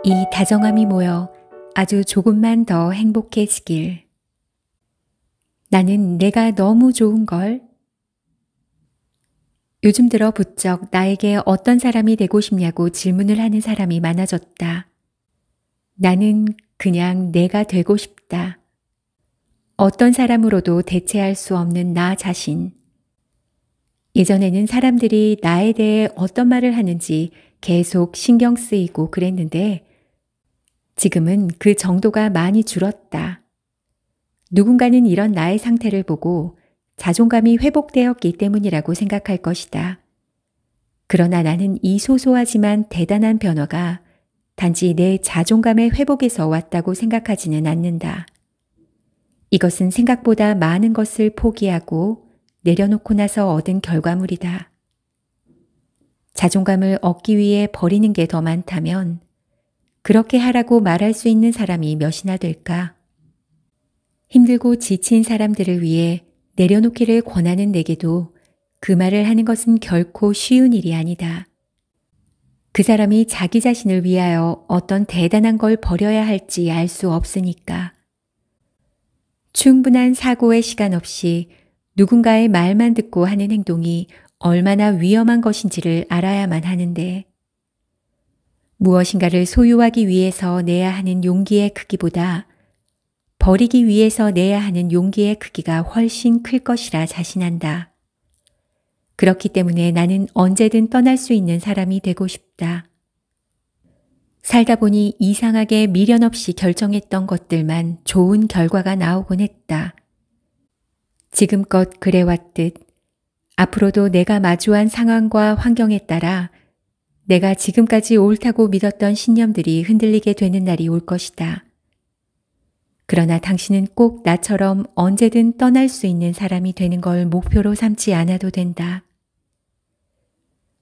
이 다정함이 모여 아주 조금만 더 행복해지길. 나는 내가 너무 좋은걸. 요즘 들어 부쩍 나에게 어떤 사람이 되고 싶냐고 질문을 하는 사람이 많아졌다. 나는 그냥 내가 되고 싶다. 어떤 사람으로도 대체할 수 없는 나 자신. 예전에는 사람들이 나에 대해 어떤 말을 하는지 계속 신경 쓰이고 그랬는데 지금은 그 정도가 많이 줄었다. 누군가는 이런 나의 상태를 보고 자존감이 회복되었기 때문이라고 생각할 것이다. 그러나 나는 이 소소하지만 대단한 변화가 단지 내 자존감의 회복에서 왔다고 생각하지는 않는다. 이것은 생각보다 많은 것을 포기하고 내려놓고 나서 얻은 결과물이다. 자존감을 얻기 위해 버리는 게 더 많다면 그렇게 하라고 말할 수 있는 사람이 몇이나 될까? 힘들고 지친 사람들을 위해 내려놓기를 권하는 내게도 그 말을 하는 것은 결코 쉬운 일이 아니다. 그 사람이 자기 자신을 위하여 어떤 대단한 걸 버려야 할지 알 수 없으니까. 충분한 사고의 시간 없이 누군가의 말만 듣고 하는 행동이 얼마나 위험한 것인지를 알아야만 하는데 무엇인가를 소유하기 위해서 내야 하는 용기의 크기보다 버리기 위해서 내야 하는 용기의 크기가 훨씬 클 것이라 자신한다. 그렇기 때문에 나는 언제든 떠날 수 있는 사람이 되고 싶다. 살다 보니 이상하게 미련 없이 결정했던 것들만 좋은 결과가 나오곤 했다. 지금껏 그래왔듯 앞으로도 내가 마주한 상황과 환경에 따라 내가 지금까지 옳다고 믿었던 신념들이 흔들리게 되는 날이 올 것이다. 그러나 당신은 꼭 나처럼 언제든 떠날 수 있는 사람이 되는 걸 목표로 삼지 않아도 된다.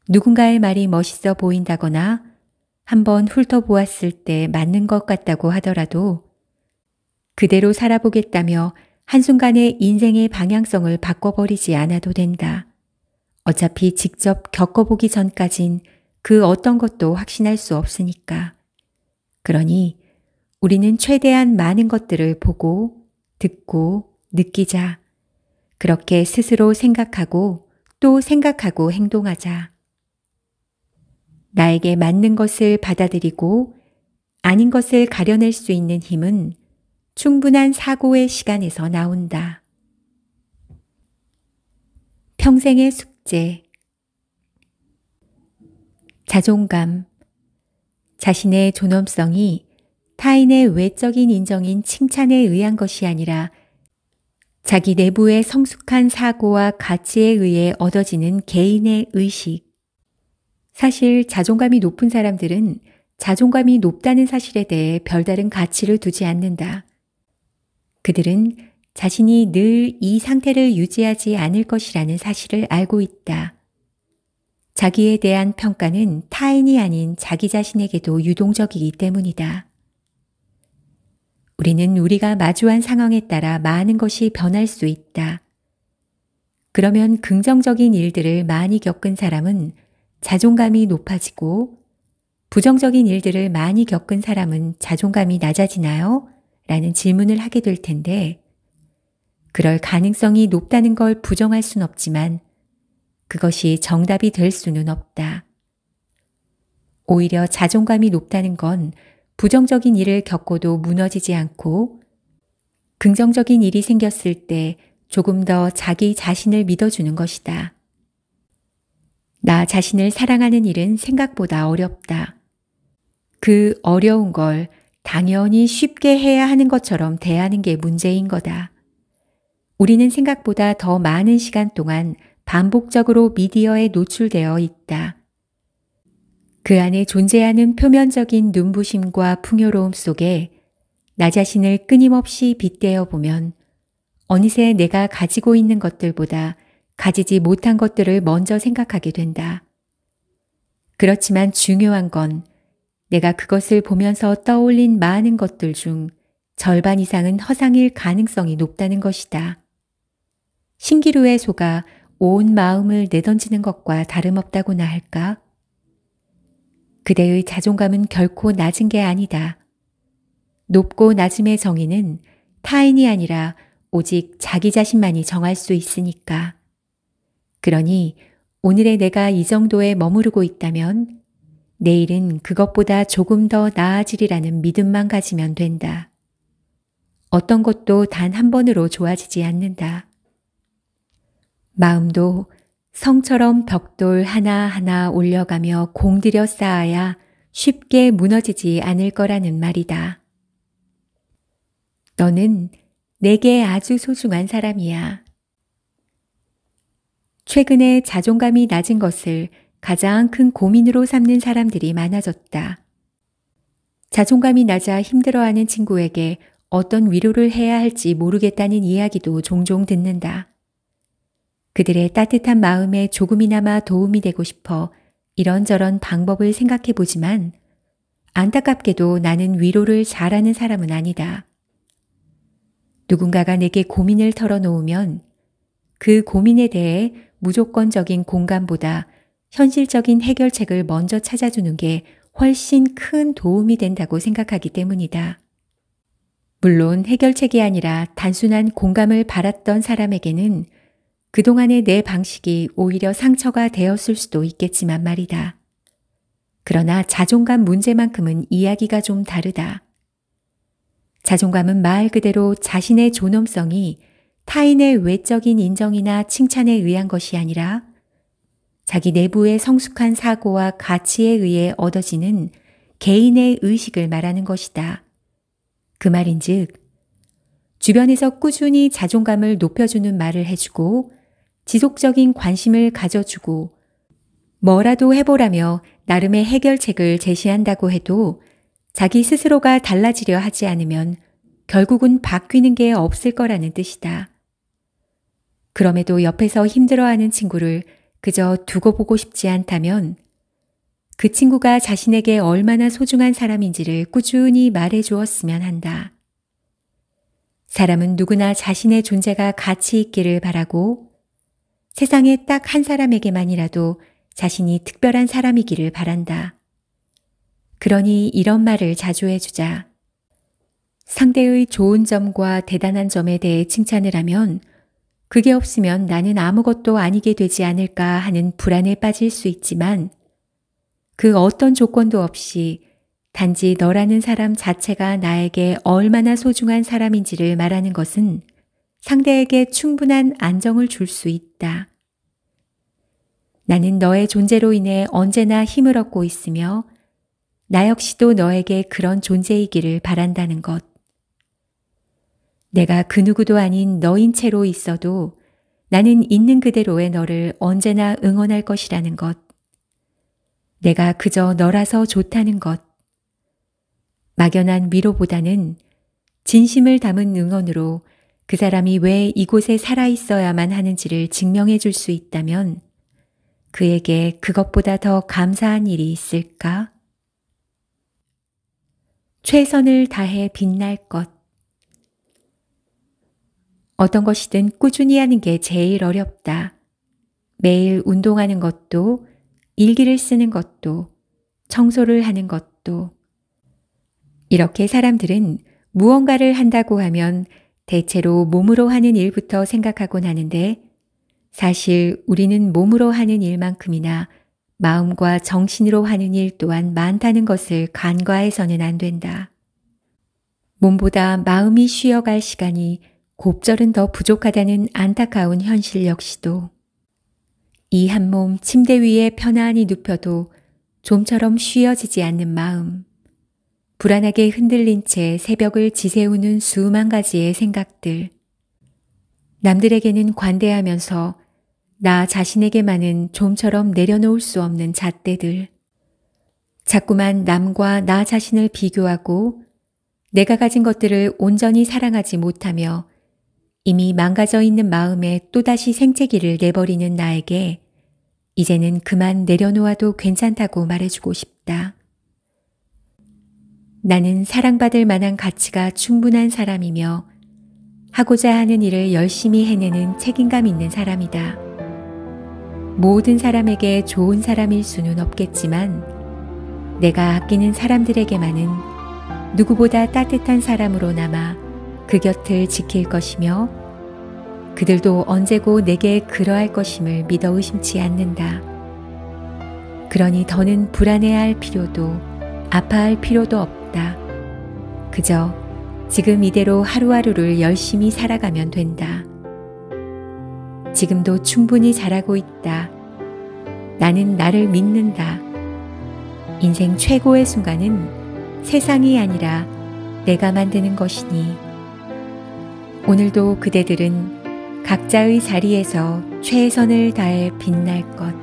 누군가의 말이 멋있어 보인다거나 한번 훑어보았을 때 맞는 것 같다고 하더라도 그대로 살아보겠다며 한순간에 인생의 방향성을 바꿔버리지 않아도 된다. 어차피 직접 겪어보기 전까진 그 어떤 것도 확신할 수 없으니까. 그러니 우리는 최대한 많은 것들을 보고, 듣고, 느끼자. 그렇게 스스로 생각하고 또 생각하고 행동하자. 나에게 맞는 것을 받아들이고 아닌 것을 가려낼 수 있는 힘은 충분한 사고의 시간에서 나온다. 평생의 숙제. 자존감. 자신의 존엄성이 타인의 외적인 인정인 칭찬에 의한 것이 아니라 자기 내부의 성숙한 사고와 가치에 의해 얻어지는 개인의 의식. 사실 자존감이 높은 사람들은 자존감이 높다는 사실에 대해 별다른 가치를 두지 않는다. 그들은 자신이 늘 이 상태를 유지하지 않을 것이라는 사실을 알고 있다. 자기에 대한 평가는 타인이 아닌 자기 자신에게도 유동적이기 때문이다. 우리는 우리가 마주한 상황에 따라 많은 것이 변할 수 있다. 그러면 긍정적인 일들을 많이 겪은 사람은 자존감이 높아지고 부정적인 일들을 많이 겪은 사람은 자존감이 낮아지나요? 라는 질문을 하게 될 텐데 그럴 가능성이 높다는 걸 부정할 순 없지만 그것이 정답이 될 수는 없다. 오히려 자존감이 높다는 건 부정적인 일을 겪고도 무너지지 않고 긍정적인 일이 생겼을 때 조금 더 자기 자신을 믿어주는 것이다. 나 자신을 사랑하는 일은 생각보다 어렵다. 그 어려운 걸 당연히 쉽게 해야 하는 것처럼 대하는 게 문제인 거다. 우리는 생각보다 더 많은 시간 동안 반복적으로 미디어에 노출되어 있다. 그 안에 존재하는 표면적인 눈부심과 풍요로움 속에 나 자신을 끊임없이 빗대어 보면 어느새 내가 가지고 있는 것들보다 가지지 못한 것들을 먼저 생각하게 된다. 그렇지만 중요한 건 내가 그것을 보면서 떠올린 많은 것들 중 절반 이상은 허상일 가능성이 높다는 것이다. 신기루의 소가 온 마음을 내던지는 것과 다름없다고나 할까? 그대의 자존감은 결코 낮은 게 아니다. 높고 낮음의 정의는 타인이 아니라 오직 자기 자신만이 정할 수 있으니까. 그러니 오늘의 내가 이 정도에 머무르고 있다면 내일은 그것보다 조금 더 나아지리라는 믿음만 가지면 된다. 어떤 것도 단 한 번으로 좋아지지 않는다. 마음도 성처럼 벽돌 하나하나 올려가며 공들여 쌓아야 쉽게 무너지지 않을 거라는 말이다. 너는 내게 아주 소중한 사람이야. 최근에 자존감이 낮은 것을 가장 큰 고민으로 삼는 사람들이 많아졌다. 자존감이 낮아 힘들어하는 친구에게 어떤 위로를 해야 할지 모르겠다는 이야기도 종종 듣는다. 그들의 따뜻한 마음에 조금이나마 도움이 되고 싶어 이런저런 방법을 생각해 보지만 안타깝게도 나는 위로를 잘하는 사람은 아니다. 누군가가 내게 고민을 털어놓으면 그 고민에 대해 무조건적인 공감보다 현실적인 해결책을 먼저 찾아주는 게 훨씬 큰 도움이 된다고 생각하기 때문이다. 물론 해결책이 아니라 단순한 공감을 바랐던 사람에게는 그동안의 내 방식이 오히려 상처가 되었을 수도 있겠지만 말이다. 그러나 자존감 문제만큼은 이야기가 좀 다르다. 자존감은 말 그대로 자신의 존엄성이 타인의 외적인 인정이나 칭찬에 의한 것이 아니라 자기 내부의 성숙한 사고와 가치에 의해 얻어지는 개인의 의식을 말하는 것이다. 그 말인즉 주변에서 꾸준히 자존감을 높여주는 말을 해주고 지속적인 관심을 가져주고 뭐라도 해보라며 나름의 해결책을 제시한다고 해도 자기 스스로가 달라지려 하지 않으면 결국은 바뀌는 게 없을 거라는 뜻이다. 그럼에도 옆에서 힘들어하는 친구를 그저 두고 보고 싶지 않다면 그 친구가 자신에게 얼마나 소중한 사람인지를 꾸준히 말해 주었으면 한다. 사람은 누구나 자신의 존재가 가치 있기를 바라고 세상에 딱 한 사람에게만이라도 자신이 특별한 사람이기를 바란다. 그러니 이런 말을 자주 해주자. 상대의 좋은 점과 대단한 점에 대해 칭찬을 하면 그게 없으면 나는 아무것도 아니게 되지 않을까 하는 불안에 빠질 수 있지만 그 어떤 조건도 없이 단지 너라는 사람 자체가 나에게 얼마나 소중한 사람인지를 말하는 것은 상대에게 충분한 안정을 줄 수 있다. 나는 너의 존재로 인해 언제나 힘을 얻고 있으며 나 역시도 너에게 그런 존재이기를 바란다는 것. 내가 그 누구도 아닌 너인 채로 있어도 나는 있는 그대로의 너를 언제나 응원할 것이라는 것. 내가 그저 너라서 좋다는 것. 막연한 위로보다는 진심을 담은 응원으로 그 사람이 왜 이곳에 살아있어야만 하는지를 증명해 줄 수 있다면 그에게 그것보다 더 감사한 일이 있을까? 최선을 다해 빛날 것. 어떤 것이든 꾸준히 하는 게 제일 어렵다. 매일 운동하는 것도, 일기를 쓰는 것도, 청소를 하는 것도. 이렇게 사람들은 무언가를 한다고 하면 대체로 몸으로 하는 일부터 생각하곤 하는데 사실 우리는 몸으로 하는 일만큼이나 마음과 정신으로 하는 일 또한 많다는 것을 간과해서는 안 된다. 몸보다 마음이 쉬어갈 시간이 곱절은 더 부족하다는 안타까운 현실 역시도 이 한 몸 침대 위에 편안히 눕혀도 좀처럼 쉬어지지 않는 마음, 불안하게 흔들린 채 새벽을 지새우는 수만 가지의 생각들, 남들에게는 관대하면서 나 자신에게만은 좀처럼 내려놓을 수 없는 잣대들, 자꾸만 남과 나 자신을 비교하고 내가 가진 것들을 온전히 사랑하지 못하며 이미 망가져 있는 마음에 또다시 생채기를 내버리는 나에게 이제는 그만 내려놓아도 괜찮다고 말해주고 싶다. 나는 사랑받을 만한 가치가 충분한 사람이며 하고자 하는 일을 열심히 해내는 책임감 있는 사람이다. 모든 사람에게 좋은 사람일 수는 없겠지만 내가 아끼는 사람들에게만은 누구보다 따뜻한 사람으로 남아 그 곁을 지킬 것이며 그들도 언제고 내게 그러할 것임을 믿어 의심치 않는다. 그러니 더는 불안해할 필요도 아파할 필요도 없다. 그저 지금 이대로 하루하루를 열심히 살아가면 된다. 지금도 충분히 잘하고 있다. 나는 나를 믿는다. 인생 최고의 순간은 세상이 아니라 내가 만드는 것이니 오늘도 그대들은 각자의 자리에서 최선을 다해 빛날 것.